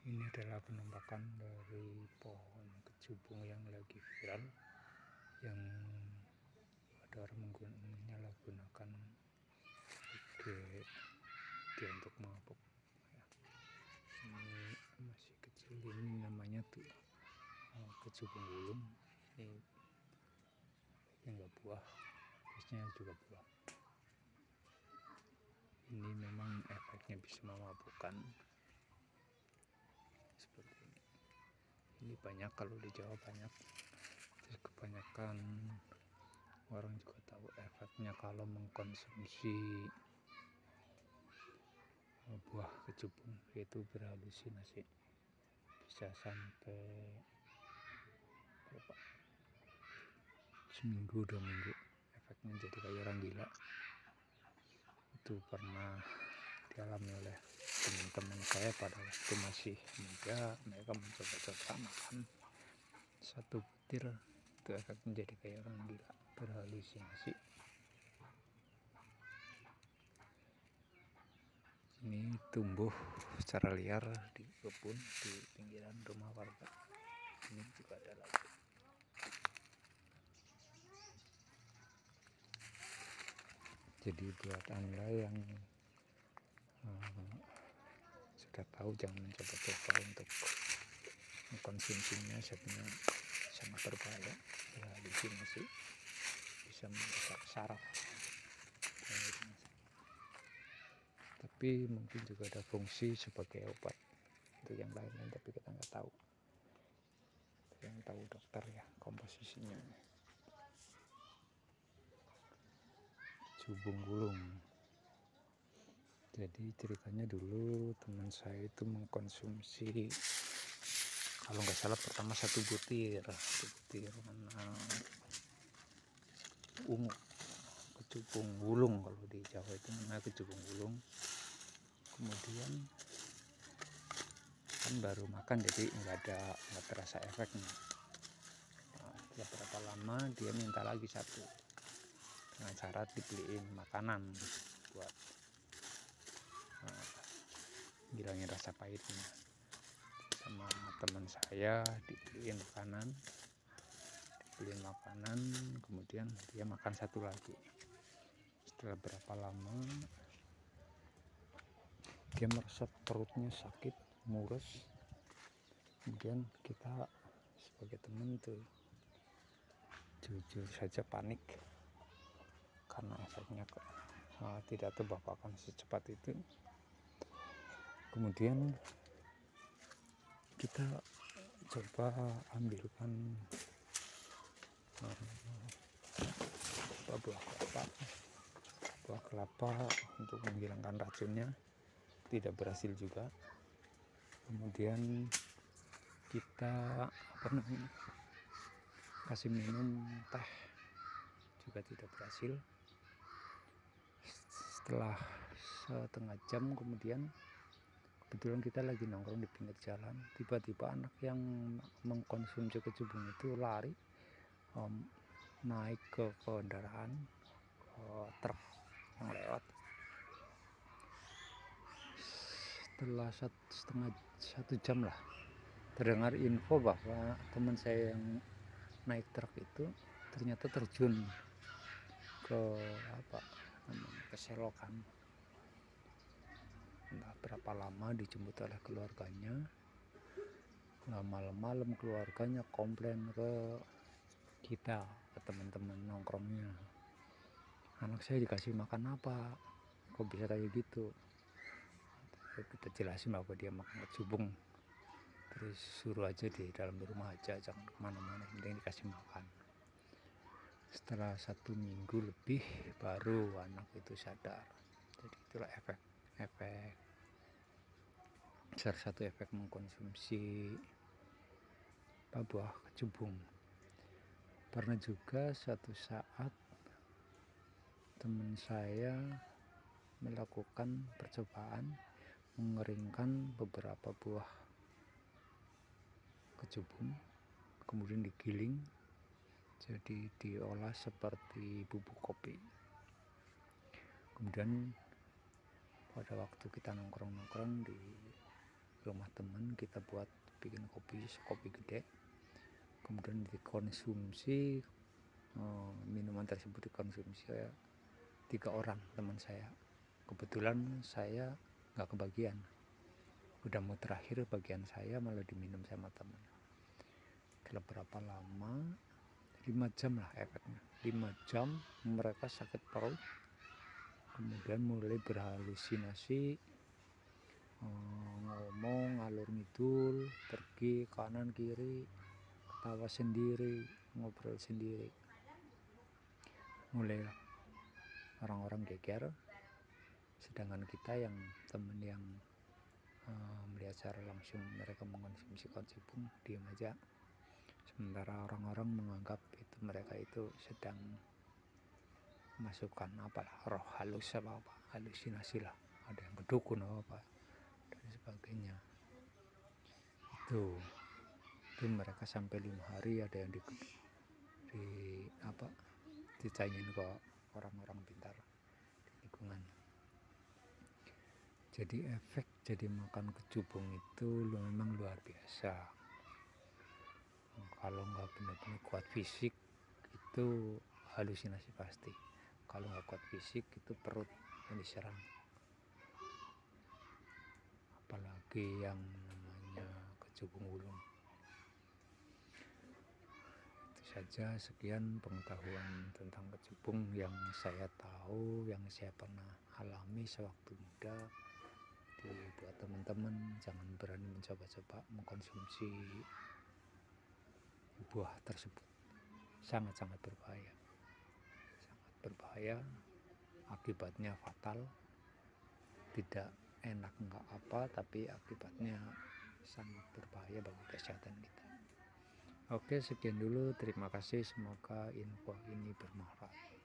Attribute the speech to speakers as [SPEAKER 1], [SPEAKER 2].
[SPEAKER 1] Ini adalah penampakan dari pohon kecubung yang lagi viral, yang ada orang menyalahgunakan ide untuk mabuk. Ini masih kecil, ini namanya tuh kecubung gulung. Ini enggak buah, biasanya juga buah. Ini memang efeknya bisa memabukkan seperti ini. Ini banyak, kalau di Jawa banyak. Terus kebanyakan orang juga tahu efeknya kalau mengkonsumsi buah kecubung, yaitu berhalusinasi. Bisa sampai berapa? Seminggu, 2 minggu, efeknya jadi kayak orang gila. Itu pernah dialami oleh teman-teman saya pada waktu masih muda. Mereka mencoba-coba makan 1 butir, itu efeknya jadi kayak orang gila, berhalusinasi. Ini tumbuh secara liar di kebun di pinggiran rumah warga. Ini juga ada lagi. Jadi buat Anda yang sudah tahu, jangan mencoba-coba untuk mengkonsumsinya. Sebenarnya sangat berbahaya, berhalusinasi, bisa merusak saraf. Tapi mungkin juga ada fungsi sebagai obat untuk yang lain-lain, tapi kita nggak tahu. Yang tahu dokter ya komposisinya. Kecubung gulung. Jadi ceritanya dulu teman saya itu mengkonsumsi, kalau nggak salah pertama 1 butir ungu, kecubung gulung. Kalau di Jawa itu namanya kecubung gulung. Kemudian kan baru makan, jadi nggak terasa efeknya. Setelah berapa lama dia minta lagi 1, dengan syarat dibeliin makanan buat ngilangin rasa pahitnya. Sama teman saya dibeliin makanan, kemudian dia makan 1 lagi. Setelah berapa lama dia merasa perutnya sakit, mules. Kemudian kita sebagai teman tuh jujur saja panik, karena efeknya tidak terbawakan secepat itu. Kemudian kita coba ambilkan buah kelapa untuk menghilangkan racunnya, tidak berhasil juga. Kemudian kita kasih minum teh, juga tidak berhasil. Setelah setengah jam kemudian, kebetulan kita lagi nongkrong di pinggir jalan, tiba-tiba anak yang mengkonsumsi kecubung itu lari, naik ke kendaraan, truk yang lewat. Setelah 1 jam lah, terdengar info bahwa teman saya yang naik truk itu ternyata terjun ke selokan. Entah berapa lama dijemput oleh keluarganya. Malam-malam keluarganya komplain ke kita, ke teman-teman nongkrongnya, anak saya dikasih makan apa, kok bisa kayak gitu. Kita jelasin bahwa dia makan kecubung, terus suruh aja di dalam rumah aja, jangan kemana-mana, penting dikasih makan. Setelah 1 minggu lebih baru anak itu sadar. Jadi itulah salah satu efek mengkonsumsi buah kecubung. Pernah juga suatu saat teman saya melakukan percobaan mengeringkan beberapa buah kecubung, kemudian digiling, jadi diolah seperti bubuk kopi. Kemudian pada waktu kita nongkrong di rumah teman, kita buat bikin kopi gede, kemudian dikonsumsi. Minuman tersebut dikonsumsi 3 orang teman saya. Kebetulan saya nggak kebagian, udah mau terakhir bagian saya malah diminum sama teman. Kalau berapa lama, 5 jam lah efeknya. 5 jam mereka sakit perut, kemudian mulai berhalusinasi, ngomong ngalur ngidul, pergi kanan kiri, ketawa sendiri, ngobrol sendiri. Mulai orang-orang geger, sedangkan kita yang temen yang melihat secara langsung mereka mengkonsumsi pun diam aja. Sementara orang-orang menganggap itu mereka itu sedang masukkan apalah roh halus apa halusinasi lah, ada yang kedukun apa dan sebagainya. Itu mereka sampai 5 hari ada yang dicengin ke orang-orang pintar di lingkungan. Jadi efek jadi makan kecubung itu memang luar biasa. Kalau nggak benar-benar kuat fisik itu halusinasi pasti. Kalau nggak kuat fisik itu perut yang diserang. Apalagi yang namanya kecubung ulung. Itu saja, sekian pengetahuan tentang kecubung yang saya tahu, yang saya pernah alami sewaktu muda. Buat teman-teman jangan berani mencoba-coba mengkonsumsi buah tersebut, sangat-sangat berbahaya, akibatnya fatal, tidak enak nggak apa, tapi akibatnya sangat berbahaya bagi kesehatan kita. Oke, sekian dulu, terima kasih, semoga info ini bermanfaat.